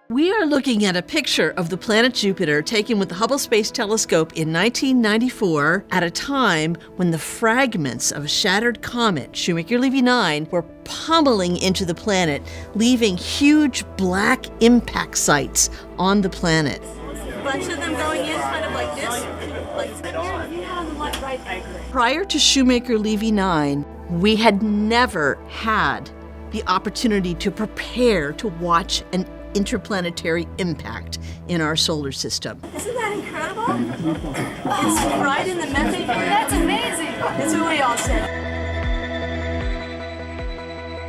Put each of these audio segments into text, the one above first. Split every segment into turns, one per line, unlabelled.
We are looking at a picture of the planet Jupiter taken with the Hubble Space Telescope in 1994 at a time when the fragments of a shattered comet, Shoemaker-Levy 9, were pummeling into the planet, leaving huge black impact sites on the planet.
A bunch of them going in kind of like this.
Prior to Shoemaker-Levy 9, we had never had the opportunity to prepare to watch an interplanetary impact in our solar system.
Isn't that incredible? It's right in the methane. That's amazing. That's what we all said.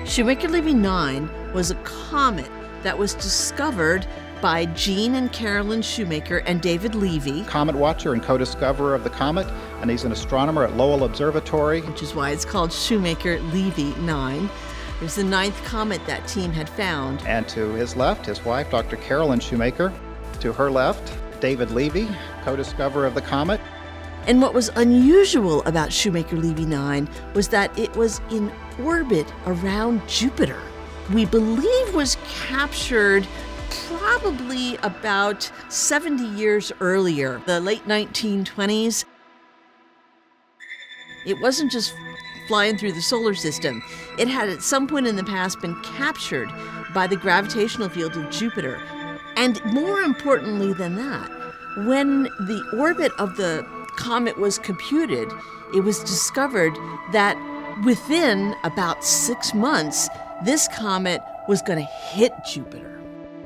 Shoemaker-Levy 9 was a comet that was discovered by Gene and Carolyn Shoemaker and David Levy.
Comet watcher and co-discoverer of the comet, and he's an astronomer at Lowell Observatory.
Which is why it's called Shoemaker-Levy 9. It was the 9th comet that team had found.
And to his left, his wife, Dr. Carolyn Shoemaker. To her left, David Levy, co-discoverer of the comet.
And what was unusual about Shoemaker-Levy 9 was that it was in orbit around Jupiter. We believe was captured probably about 70 years earlier, the late 1920s. It wasn't just flying through the solar system. It had at some point in the past been captured by the gravitational field of Jupiter. And more importantly than that, when the orbit of the comet was computed, it was discovered that within about 6 months, this comet was going to hit Jupiter.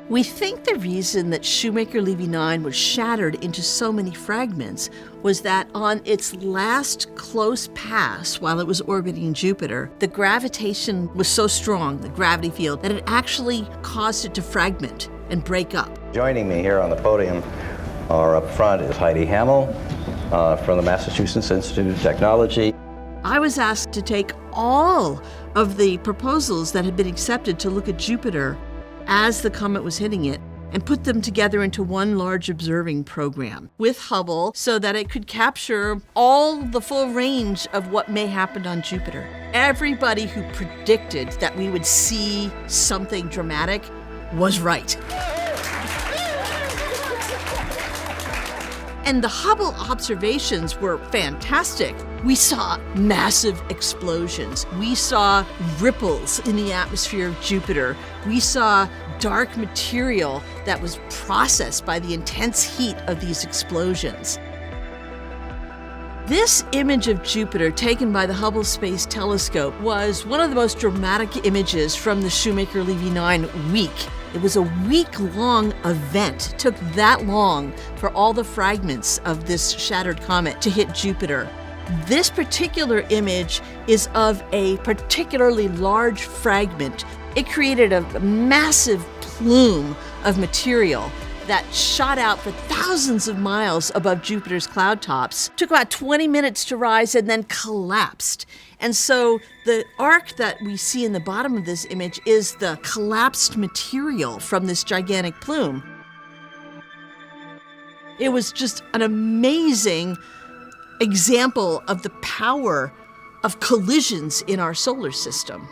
We think the reason that Shoemaker-Levy 9 was shattered into so many fragments was that on its last close pass while it was orbiting Jupiter, the gravitation was so strong, the gravity field, that it actually caused it to fragment and break up.
Joining me here on the podium or up front is Heidi Hammel from the Massachusetts Institute of Technology.
I was asked to take all of the proposals that had been accepted to look at Jupiter as the comet was hitting it and put them together into one large observing program with Hubble so that it could capture all the full range of what may happen on Jupiter. Everybody who predicted that we would see something dramatic was right. And the Hubble observations were fantastic. We saw massive explosions. We saw ripples in the atmosphere of Jupiter. We saw dark material that was processed by the intense heat of these explosions. This image of Jupiter taken by the Hubble Space Telescope was one of the most dramatic images from the Shoemaker-Levy 9 week. It was a week-long event. It took that long for all the fragments of this shattered comet to hit Jupiter. This particular image is of a particularly large fragment. It created a massive plume of material that shot out for thousands of miles above Jupiter's cloud tops, took about 20 minutes to rise, and then collapsed. And so the arc that we see in the bottom of this image is the collapsed material from this gigantic plume. It was just an amazing example of the power of collisions in our solar system.